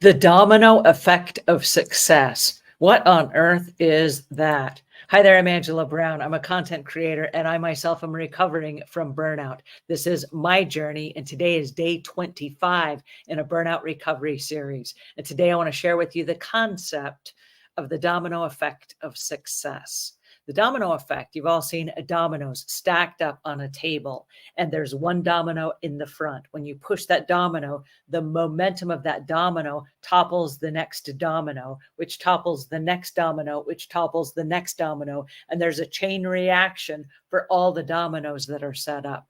The domino effect of success. What on earth is that? Hi there, I'm Angela Brown. I'm a content creator and I myself am recovering from burnout. This is my journey and today is day 25 in a burnout recovery series. And today I want to share with you the concept of the domino effect of success. The domino effect, you've all seen dominoes stacked up on a table, and there's one domino in the front. When you push that domino, the momentum of that domino topples the next domino, which topples the next domino, which topples the next domino, and there's a chain reaction for all the dominoes that are set up.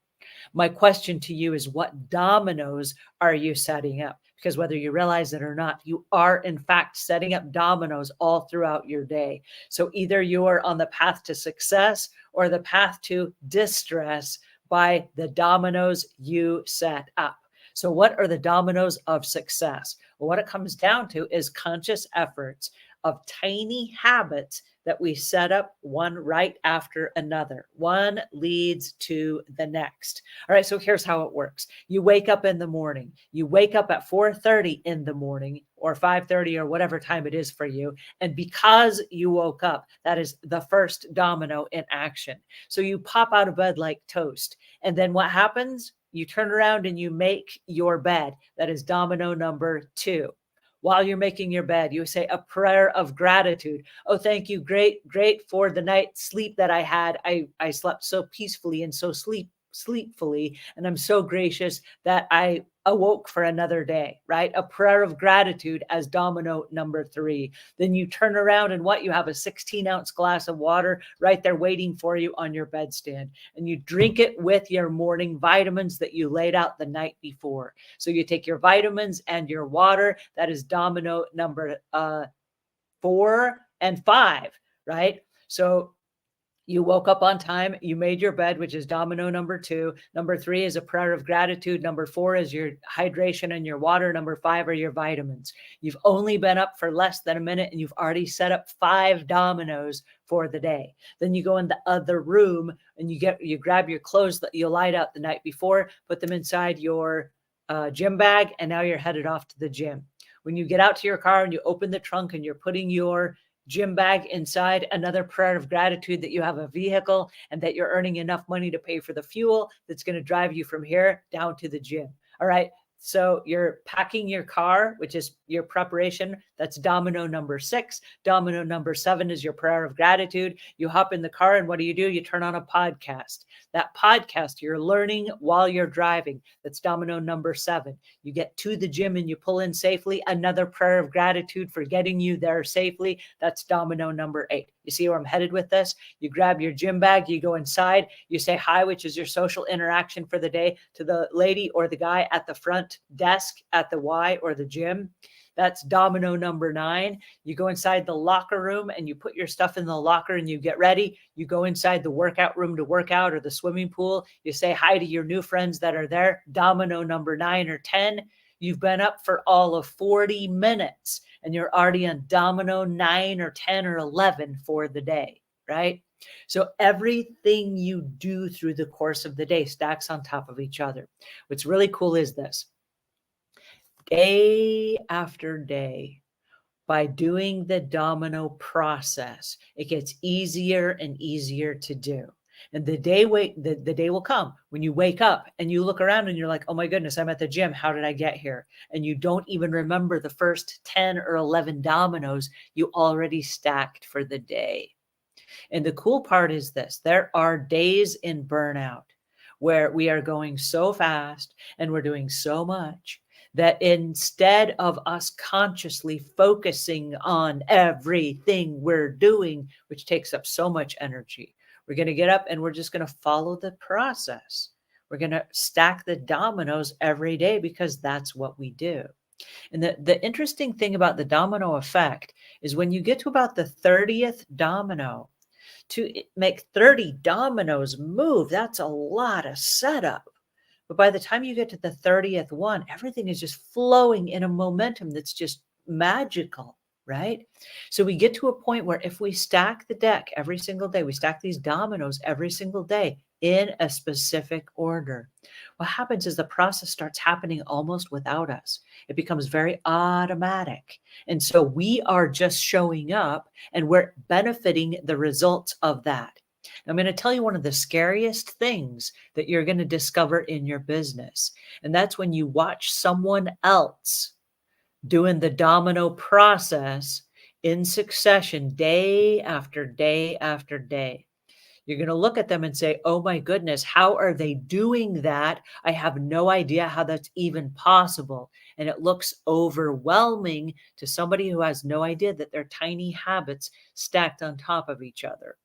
My question to you is, what dominoes are you setting up? Because whether you realize it or not, you are in fact setting up dominoes all throughout your day. So either you are on the path to success or the path to distress by the dominoes you set up. So what are the dominoes of success? Well, what it comes down to is conscious efforts of tiny habits that we set up one right after another. One leads to the next. All right, so here's how it works. You wake up in the morning. You wake up at 4:30 in the morning or 5:30 or whatever time it is for you. And because you woke up, that is the first domino in action. So you pop out of bed like toast. And then what happens? You turn around and you make your bed. That is domino number 2. While you're making your bed, you say a prayer of gratitude. Oh, thank you. Great for the night's sleep that I had. I slept so peacefully and so sleepfully. And I'm so gracious that I awoke for another day, right? A prayer of gratitude as domino number 3. Then you turn around and you have a 16-ounce glass of water right there waiting for you on your bedstand. And you drink it with your morning vitamins that you laid out the night before. So you take your vitamins and your water. That is domino number 4 and 5, right? So you woke up on time, you made your bed, which is domino number 2. Number 3 is a prayer of gratitude. Number 4 is your hydration and your water. Number 5 are your vitamins. You've only been up for less than a minute and you've already set up 5 dominoes for the day. Then you go in the other room and you grab your clothes that you lied out the night before, put them inside your gym bag, and now you're headed off to the gym. When you get out to your car and you open the trunk and you're putting your gym bag inside, another prayer of gratitude that you have a vehicle and that you're earning enough money to pay for the fuel that's going to drive you from here down to the gym. All right. So you're packing your car, which is your preparation. That's domino number 6. Domino number 7 is your prayer of gratitude. You hop in the car and what do? You turn on a podcast. That podcast, you're learning while you're driving. That's domino number 7. You get to the gym and you pull in safely. Another prayer of gratitude for getting you there safely. That's domino number 8. You see where I'm headed with this? You grab your gym bag, you go inside, you say hi, which is your social interaction for the day, to the lady or the guy at the front desk at the Y or the gym. That's domino number 9. You go inside the locker room and you put your stuff in the locker and you get ready. You go inside the workout room to work out or the swimming pool. You say hi to your new friends that are there. Domino number 9 or 10. You've been up for all of 40 minutes and you're already on domino 9 or 10 or 11 for the day, right? So everything you do through the course of the day stacks on top of each other. What's really cool is this. Day after day, by doing the domino process, it gets easier and easier to do. And the day will come when you wake up and you look around and you're like, oh my goodness, I'm at the gym. How did I get here? And you don't even remember the first 10 or 11 dominoes you already stacked for the day. And the cool part is this: there are days in burnout where we are going so fast and we're doing so much that instead of us consciously focusing on everything we're doing, which takes up so much energy, we're going to get up and we're just going to follow the process. We're going to stack the dominoes every day because that's what we do. And the interesting thing about the domino effect is when you get to about the 30th domino, to make 30 dominoes move, that's a lot of setup. But by the time you get to the 30th one, everything is just flowing in a momentum that's just magical. right? So we get to a point where if we stack the deck every single day, we stack these dominoes every single day in a specific order, what happens is the process starts happening almost without us. It becomes very automatic. And so we are just showing up and we're benefiting the results of that. I'm going to tell you one of the scariest things that you're going to discover in your business. And that's when you watch someone else doing the domino process in succession, day after day after day. You're going to look at them and say, oh my goodness, how are they doing that? I have no idea how that's even possible. And it looks overwhelming to somebody who has no idea that they're tiny habits stacked on top of each other.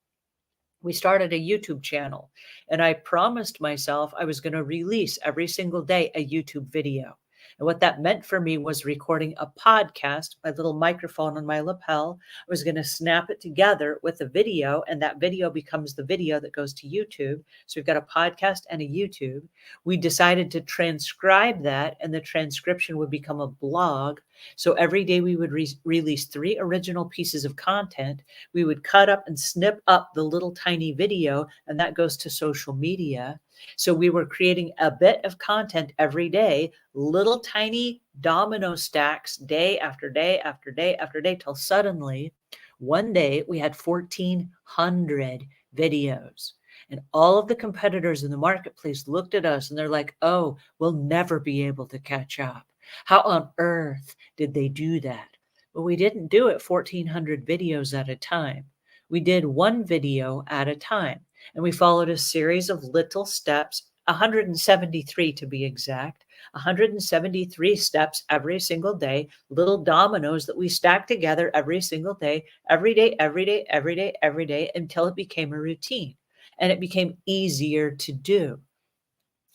We started a YouTube channel, and I promised myself I was going to release every single day a YouTube video. And what that meant for me was recording a podcast, my little microphone on my lapel. I was going to snap it together with a video, and that video becomes the video that goes to YouTube. So we've got a podcast and a YouTube. We decided to transcribe that, and the transcription would become a blog. So every day we would release 3 original pieces of content. We would cut up and snip up the little tiny video, and that goes to social media. So we were creating a bit of content every day, little tiny domino stacks, day after day after day after day, till suddenly one day we had 1,400 videos. And all of the competitors in the marketplace looked at us and they're like, oh, we'll never be able to catch up. How on earth did they do that? Well, we didn't do it 1,400 videos at a time. We did one video at a time. And we followed a series of little steps, 173 to be exact, 173 steps every single day, little dominoes that we stacked together every single day, every day, every day, every day, every day, until it became a routine and it became easier to do.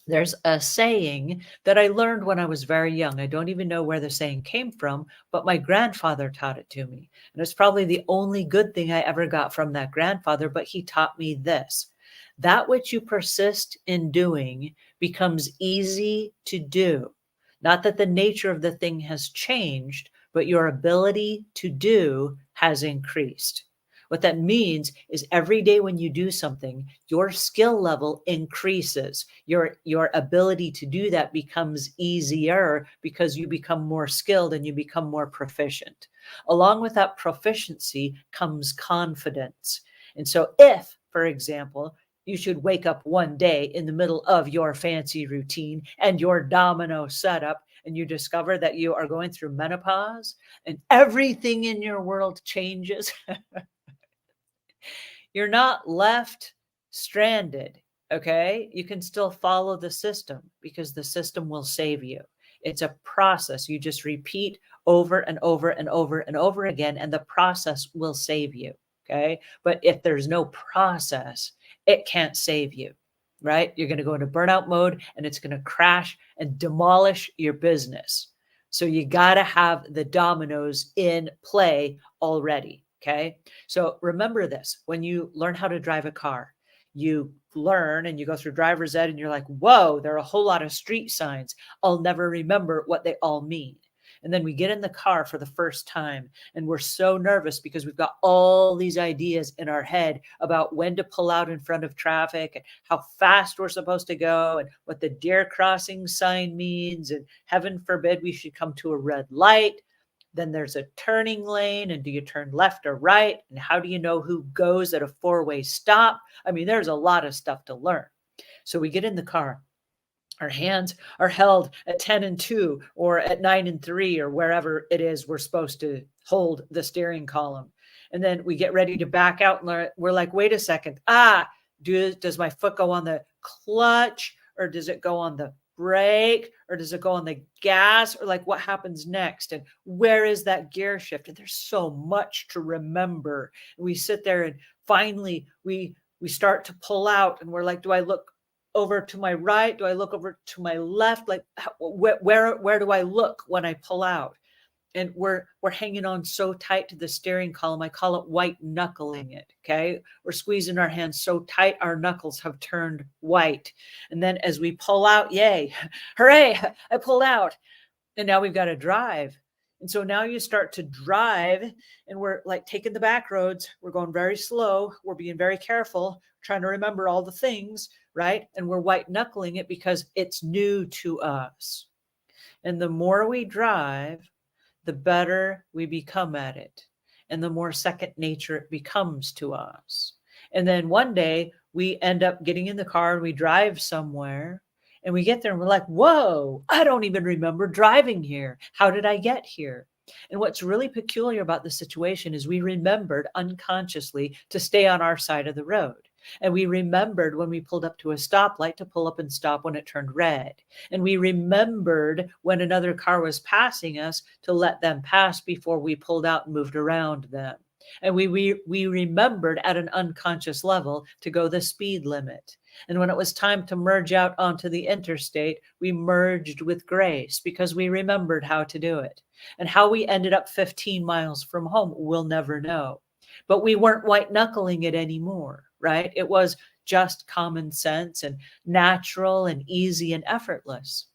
There's a saying that I learned when I was very young. I don't even know where the saying came from, but my grandfather taught it to me. And it's probably the only good thing I ever got from that grandfather, but he taught me this: that which you persist in doing becomes easy to do. Not that the nature of the thing has changed, but your ability to do has increased. What that means is every day when you do something, your skill level increases. Your ability to do that becomes easier because you become more skilled and you become more proficient. Along with that proficiency comes confidence. And so if, for example, you should wake up one day in the middle of your fancy routine and your domino setup, and you discover that you are going through menopause and everything in your world changes, you're not left stranded, okay? You can still follow the system because the system will save you. It's a process. You just repeat over and over and over and over again, and the process will save you, okay? But if there's no process, it can't save you, right? You're going to go into burnout mode, and it's going to crash and demolish your business. So you got to have the dominoes in play already. Okay. So remember this: when you learn how to drive a car, you learn and you go through driver's ed and you're like, whoa, there are a whole lot of street signs. I'll never remember what they all mean. And then we get in the car for the first time and we're so nervous because we've got all these ideas in our head about when to pull out in front of traffic and how fast we're supposed to go and what the deer crossing sign means. And heaven forbid we should come to a red light. Then there's a turning lane, and do you turn left or right? And how do you know who goes at a 4-way stop? I mean, there's a lot of stuff to learn. So we get in the car. Our hands are held at 10 and 2 or at 9 and 3 or wherever it is we're supposed to hold the steering column. And then we get ready to back out and we're like, wait a second. Does my foot go on the clutch or does it go on the brake or does it go on the gas, or like what happens next? And where is that gear shift? And there's so much to remember. And we sit there and finally we start to pull out and we're like, do I look over to my right? Do I look over to my left? Like where do I look when I pull out? And we're hanging on so tight to the steering column. I call it white knuckling it. Okay. We're squeezing our hands so tight, our knuckles have turned white. And then as we pull out, yay, hooray, I pulled out. And now we've got to drive. And so now you start to drive and we're like taking the back roads. We're going very slow. We're being very careful, trying to remember all the things, right? And we're white knuckling it because it's new to us. And the more we drive, the better we become at it. And the more second nature it becomes to us. And then one day we end up getting in the car and we drive somewhere and we get there and we're like, whoa, I don't even remember driving here. How did I get here? And what's really peculiar about the situation is we remembered unconsciously to stay on our side of the road. And we remembered when we pulled up to a stoplight to pull up and stop when it turned red. And we remembered when another car was passing us to let them pass before we pulled out and moved around them. And we remembered at an unconscious level to go the speed limit. And when it was time to merge out onto the interstate, we merged with grace because we remembered how to do it. And how we ended up 15 miles from home, we'll never know. But we weren't white knuckling it anymore, right? It was just common sense and natural and easy and effortless.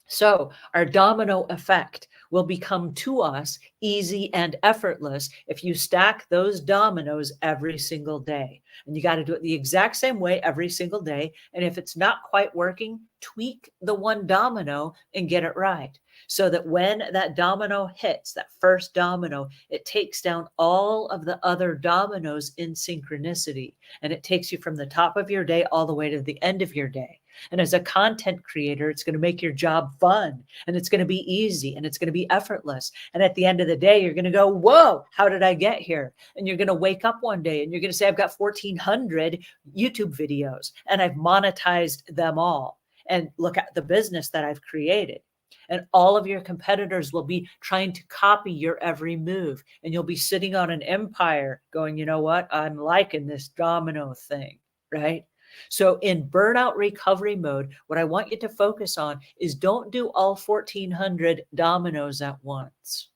So our domino effect will become to us easy and effortless if you stack those dominoes every single day. And you got to do it the exact same way every single day. And if it's not quite working, tweak the one domino and get it right. So that when that domino hits, that first domino, it takes down all of the other dominoes in synchronicity. And it takes you from the top of your day all the way to the end of your day. And as a content creator, it's going to make your job fun and it's going to be easy and it's going to be effortless. And at the end of the day, you're going to go, whoa, how did I get here? And you're going to wake up one day and you're going to say, I've got 1,400 YouTube videos and I've monetized them all. And look at the business that I've created. And all of your competitors will be trying to copy your every move. And you'll be sitting on an empire going, you know what? I'm liking this domino thing, right? So in burnout recovery mode, what I want you to focus on is don't do all 1,400 dominoes at once.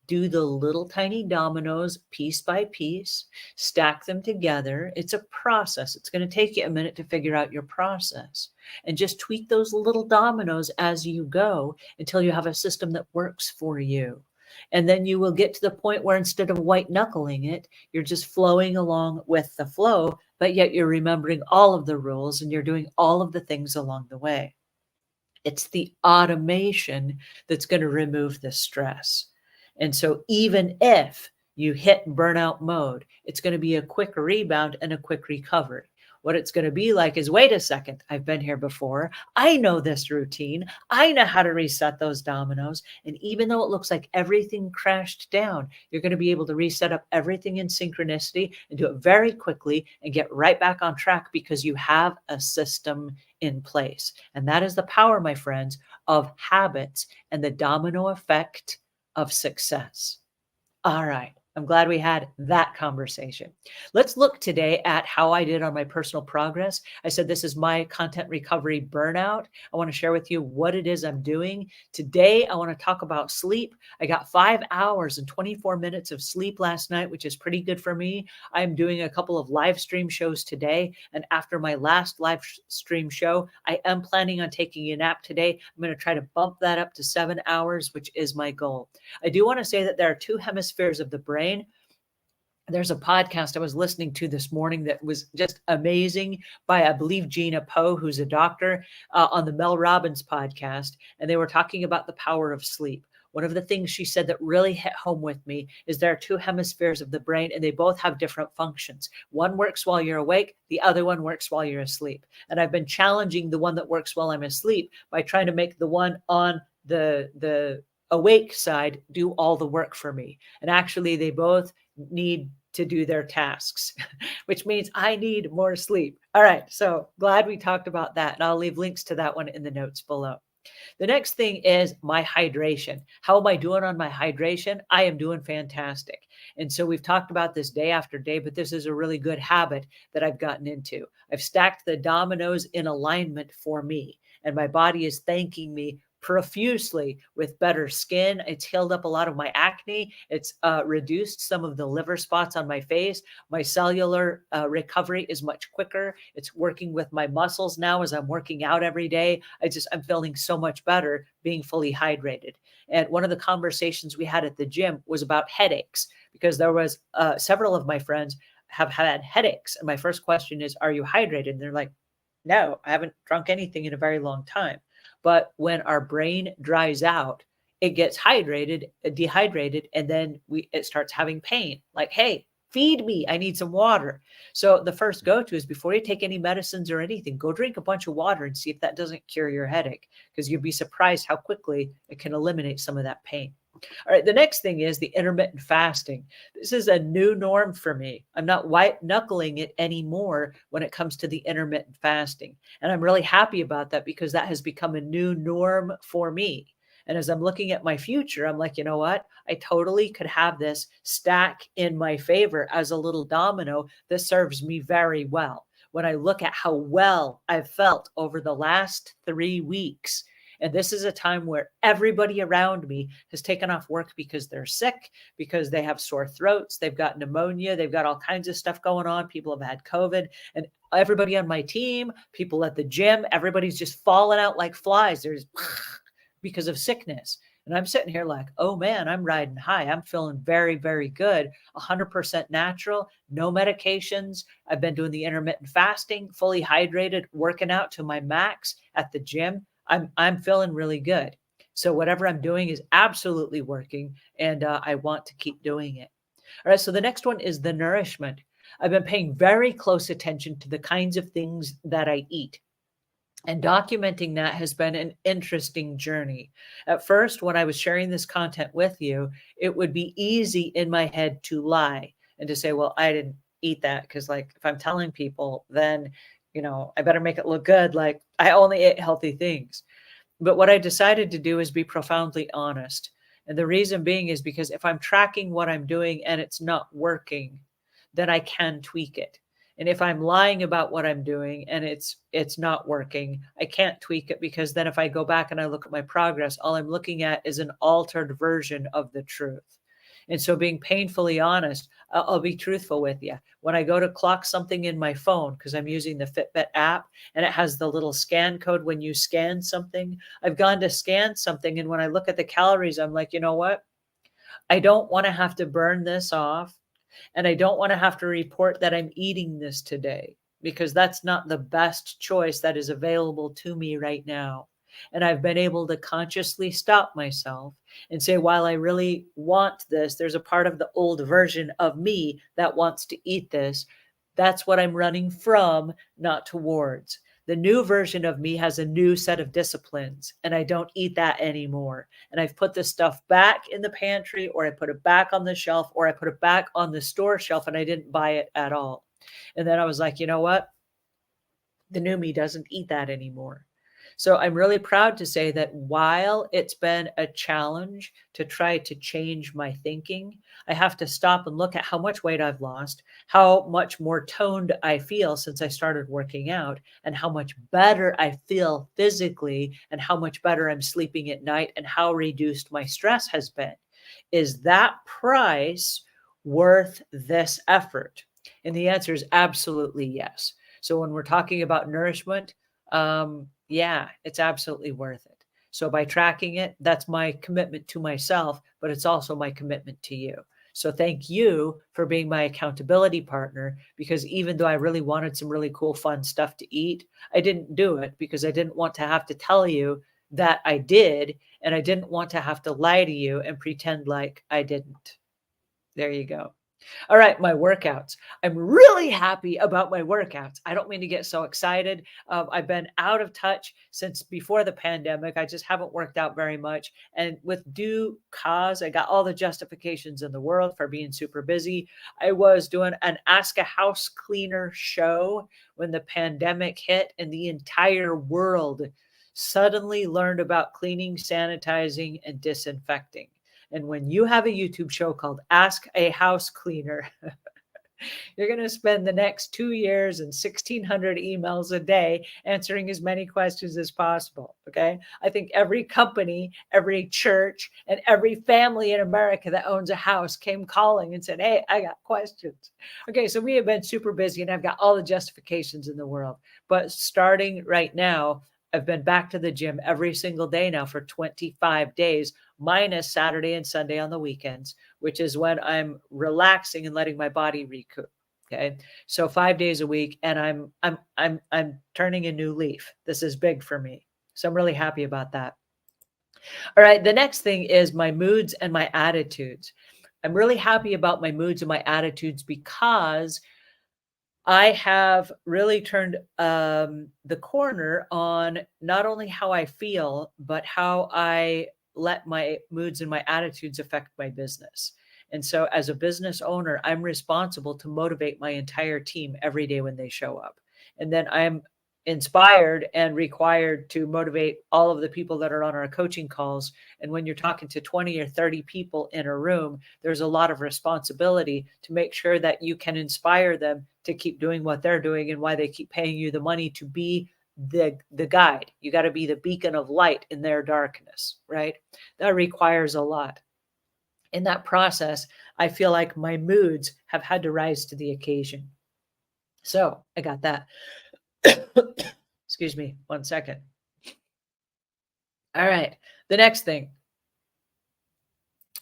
Do the little tiny dominoes piece by piece, stack them together. It's a process. It's going to take you a minute to figure out your process and just tweak those little dominoes as you go until you have a system that works for you. And then you will get to the point where instead of white knuckling it, you're just flowing along with the flow, but yet you're remembering all of the rules and you're doing all of the things along the way. It's the automation that's going to remove the stress. And so even if you hit burnout mode, it's going to be a quick rebound and a quick recovery. What it's going to be like is, wait a second, I've been here before. I know this routine. I know how to reset those dominoes. And even though it looks like everything crashed down, you're going to be able to reset up everything in synchronicity and do it very quickly and get right back on track because you have a system in place. And that is the power, my friends, of habits and the domino effect of success. All right. I'm glad we had that conversation. Let's look today at how I did on my personal progress. I said this is my content recovery burnout. I want to share with you what it is I'm doing. Today, I want to talk about sleep. I got 5 hours and 24 minutes of sleep last night, which is pretty good for me. I'm doing a couple of live stream shows today. And after my last live stream show, I am planning on taking a nap today. I'm going to try to bump that up to 7 hours, which is my goal. I do want to say that there are two hemispheres of the brain. There's a podcast I was listening to this morning that was just amazing by, I believe, Gina Poe, who's a doctor, on the Mel Robbins podcast. And they were talking about the power of sleep. One of the things she said that really hit home with me is there are two hemispheres of the brain and they both have different functions. One works while you're awake. The other one works while you're asleep. And I've been challenging the one that works while I'm asleep by trying to make the one on the awake side do all the work for me. And actually they both need to do their tasks, which means I need more sleep. All right. So glad we talked about that. And I'll leave links to that one in the notes below. The next thing is my hydration. How am I doing on my hydration? I am doing fantastic. And so we've talked about this day after day, but this is a really good habit that I've gotten into. I've stacked the dominoes in alignment for me, and my body is thanking me profusely with better skin. It's healed up a lot of my acne. It's reduced some of the liver spots on my face. My cellular recovery is much quicker. It's working with my muscles now as I'm working out every day. I'm feeling so much better being fully hydrated. And one of the conversations we had at the gym was about headaches, because there was several of my friends have had headaches. And my first question is, are you hydrated? And they're like, no, I haven't drunk anything in a very long time. But when our brain dries out, it gets dehydrated, and then it starts having pain. Like, hey, feed me, I need some water. So the first go-to is, before you take any medicines or anything, go drink a bunch of water and see if that doesn't cure your headache, because you'd be surprised how quickly it can eliminate some of that pain. All right, the next thing is the intermittent fasting. This is a new norm for me. I'm not white knuckling it anymore when it comes to the intermittent fasting. And I'm really happy about that, because that has become a new norm for me. And as I'm looking at my future, I'm like, you know what? I totally could have this stack in my favor as a little domino that serves me very well. When I look at how well I've felt over the last 3 weeks, and this is a time where everybody around me has taken off work because they're sick, because they have sore throats, they've got pneumonia, they've got all kinds of stuff going on. People have had COVID, and everybody on my team, people at the gym, everybody's just falling out like flies. There's because of sickness. And I'm sitting here like, oh man, I'm riding high. I'm feeling very, very good. 100% natural, no medications. I've been doing the intermittent fasting, fully hydrated, working out to my max at the gym. I'm feeling really good. So whatever I'm doing is absolutely working, and I want to keep doing it. All right. So the next one is the nourishment. I've been paying very close attention to the kinds of things that I eat. And documenting that has been an interesting journey. At first, when I was sharing this content with you, it would be easy in my head to lie and to say, well, I didn't eat that, because, like, if I'm telling people, then, I better make it look good. Like, I only ate healthy things. But what I decided to do is be profoundly honest. And the reason being is because if I'm tracking what I'm doing and it's not working, then I can tweak it. And if I'm lying about what I'm doing and it's not working, I can't tweak it, because then if I go back and I look at my progress, all I'm looking at is an altered version of the truth. And so being painfully honest, I'll be truthful with you. When I go to clock something in my phone, because I'm using the Fitbit app and it has the little scan code when you scan something, I've gone to scan something. And when I look at the calories, I'm like, you know what? I don't want to have to burn this off. And I don't want to have to report that I'm eating this today, because that's not the best choice that is available to me right now. And I've been able to consciously stop myself and say, while I really want this, there's a part of the old version of me that wants to eat this. That's what I'm running from, not towards. The new version of me has a new set of disciplines, and I don't eat that anymore. And I've put the stuff back in the pantry, or I put it back on the shelf, or I put it back on the store shelf, and I didn't buy it at all. And then I was like, you know what? The new me doesn't eat that anymore. So I'm really proud to say that while it's been a challenge to try to change my thinking, I have to stop and look at how much weight I've lost, how much more toned I feel since I started working out, and how much better I feel physically, and how much better I'm sleeping at night, and how reduced my stress has been. Is that price worth this effort? And the answer is absolutely yes. So when we're talking about nourishment, yeah, it's absolutely worth it. So by tracking it, that's my commitment to myself, but it's also my commitment to you. So thank you for being my accountability partner, because even though I really wanted some really cool, fun stuff to eat, I didn't do it because I didn't want to have to tell you that I did, and I didn't want to have to lie to you and pretend like I didn't. There you go. All right, my workouts. I'm really happy about my workouts. I don't mean to get so excited. I've been out of touch since before the pandemic. I just haven't worked out very much. And with due cause, I got all the justifications in the world for being super busy. I was doing an Ask a House Cleaner show when the pandemic hit, and the entire world suddenly learned about cleaning, sanitizing, and disinfecting. And when you have a YouTube show called Ask a House Cleaner, You're going to spend the next 2 years and 1,600 emails a day answering as many questions as possible. Okay. I think every company, every church, and every family in America that owns a house came calling and said, "Hey, I got questions." Okay. So we have been super busy and I've got all the justifications in the world. But starting right now, I've been back to the gym every single day now for 25 days, minus Saturday and Sunday on the weekends, which is when I'm relaxing and letting my body recoup. Okay. So 5 days a week, and I'm turning a new leaf. This is big for me. So I'm really happy about that. All right. The next thing is my moods and my attitudes. I'm really happy about my moods and my attitudes because I have really turned the corner on not only how I feel, but how I let my moods and my attitudes affect my business. And so, as a business owner, I'm responsible to motivate my entire team every day when they show up. And then I'm inspired and required to motivate all of the people that are on our coaching calls. And when you're talking to 20 or 30 people in a room, there's a lot of responsibility to make sure that you can inspire them to keep doing what they're doing and why they keep paying you the money to be the guide. You got to be the beacon of light in their darkness, right? That requires a lot. In that process, I feel like my moods have had to rise to the occasion. So I got that. Excuse me, 1 second. All right. The next thing,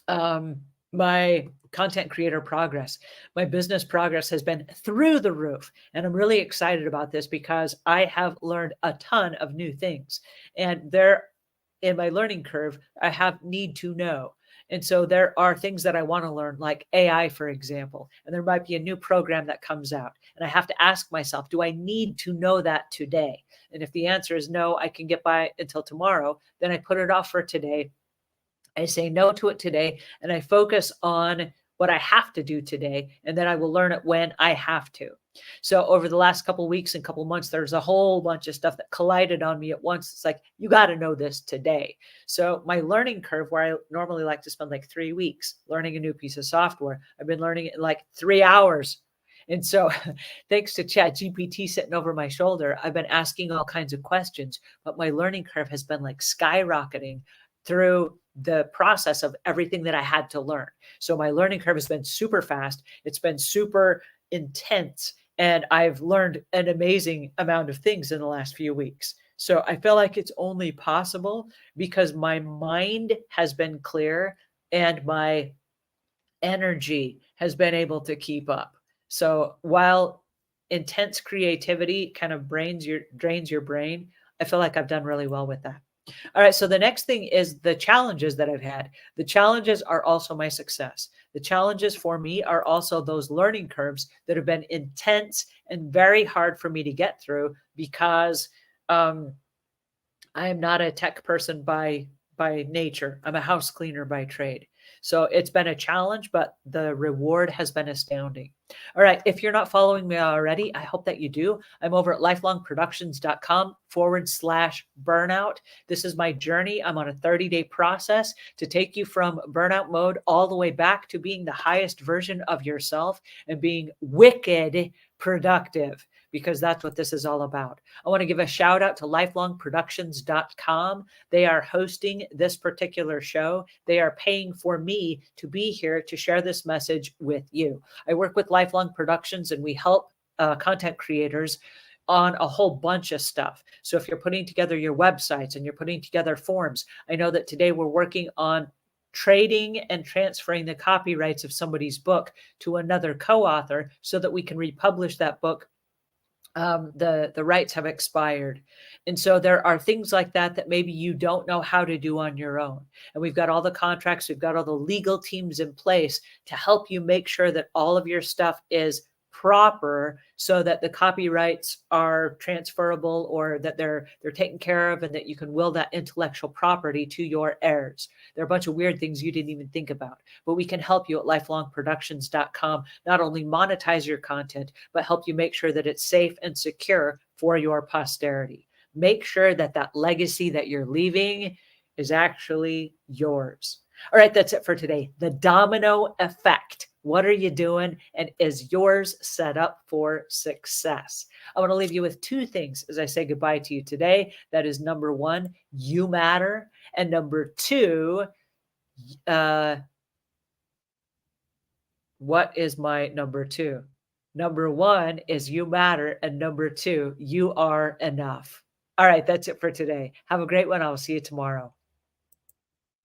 my content creator progress, my business progress has been through the roof. And I'm really excited about this because I have learned a ton of new things. And there in my learning curve, I have need to know. And so there are things that I want to learn, like AI, for example, and there might be a new program that comes out. And I have to ask myself, do I need to know that today? And if the answer is no, I can get by until tomorrow, then I put it off for today. I say no to it today, and I focus on what I have to do today, and then I will learn it when I have to. So over the last couple of weeks and couple of months, there's a whole bunch of stuff that collided on me at once. It's like, you got to know this today. So my learning curve, where I normally like to spend like 3 weeks learning a new piece of software, I've been learning it in like 3 hours. And so thanks to ChatGPT sitting over my shoulder, I've been asking all kinds of questions, but my learning curve has been like skyrocketing through the process of everything that I had to learn. So my learning curve has been super fast. It's been super intense. And I've learned an amazing amount of things in the last few weeks. So I feel like it's only possible because my mind has been clear and my energy has been able to keep up. So while intense creativity kind of drains your brain, I feel like I've done really well with that. All right. So the next thing is the challenges that I've had. The challenges are also my success. The challenges for me are also those learning curves that have been intense and very hard for me to get through because I am not a tech person by nature. I'm a house cleaner by trade. So it's been a challenge, but the reward has been astounding. All right. If you're not following me already, I hope that you do. I'm over at lifelongproductions.com/burnout. This is my journey. I'm on a 30-day process to take you from burnout mode all the way back to being the highest version of yourself and being wicked productive, because that's what this is all about. I want to give a shout out to lifelongproductions.com. They are hosting this particular show. They are paying for me to be here to share this message with you. I work with Lifelong Productions and we help content creators on a whole bunch of stuff. So if you're putting together your websites and you're putting together forms, I know that today we're working on trading and transferring the copyrights of somebody's book to another co-author so that we can republish that book. The rights have expired. And so there are things like that that maybe you don't know how to do on your own. And we've got all the contracts, we've got all the legal teams in place to help you make sure that all of your stuff is proper so that the copyrights are transferable or that they're taken care of and that you can will that intellectual property to your heirs. There are a bunch of weird things you didn't even think about, but we can help you at lifelongproductions.com not only monetize your content, but help you make sure that it's safe and secure for your posterity. Make sure that that legacy that you're leaving is actually yours. All right, that's it for today. The domino effect. What are you doing? And is yours set up for success? I want to leave you with two things as I say goodbye to you today. That is number one, you matter. And number two, what is my number two? Number one is you matter. And number two, you are enough. All right, that's it for today. Have a great one. I'll see you tomorrow.